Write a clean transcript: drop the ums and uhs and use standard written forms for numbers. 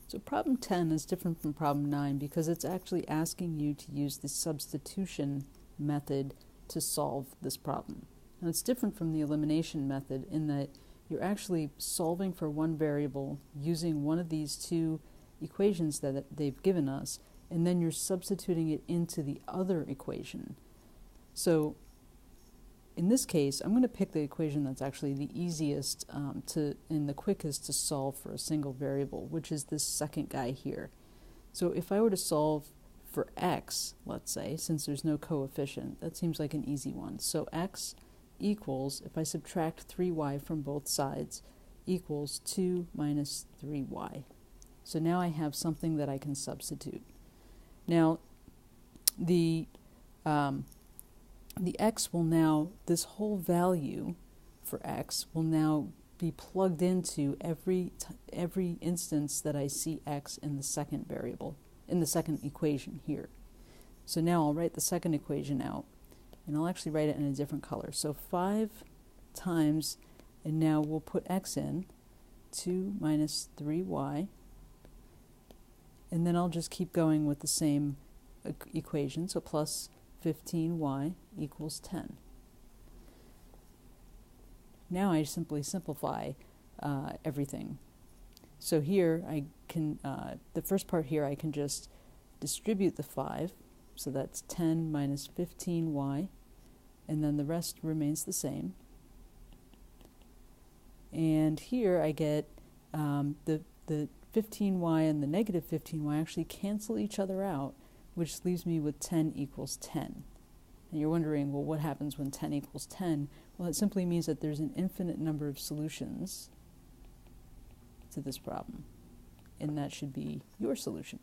So problem 10 is different from problem 9 because it's actually asking you to use the substitution method to solve this problem. Now it's different from the elimination method in that you're actually solving for one variable using one of these two equations that they've given us, and then you're substituting it into the other equation. So in this case, I'm going to pick the equation that's actually the easiest and the quickest to solve for a single variable, which is this second guy here. So if I were to solve for x, let's say, since there's no coefficient, that seems like an easy one. So x equals, if I subtract 3y from both sides, equals 2 minus 3y. So now I have something that I can substitute. Now, the x will now, this whole value for x will now be plugged into every instance that I see x in the second variable, in the second equation here. So now I'll write the second equation out, and I'll actually write it in a different color. So 5 times, and now we'll put x in, 2 minus 3y, and then I'll just keep going with the same equation, so plus 15y equals 10. Now I simply simplify everything. So here I can, the first part here I can just distribute the 5, so that's 10 minus 15y, and then the rest remains the same. And here I get the 15y and the negative 15y actually cancel each other out, which leaves me with 10 equals 10. And you're wondering, well, what happens when 10 equals 10? Well, it simply means that there's an infinite number of solutions to this problem, and that should be your solution.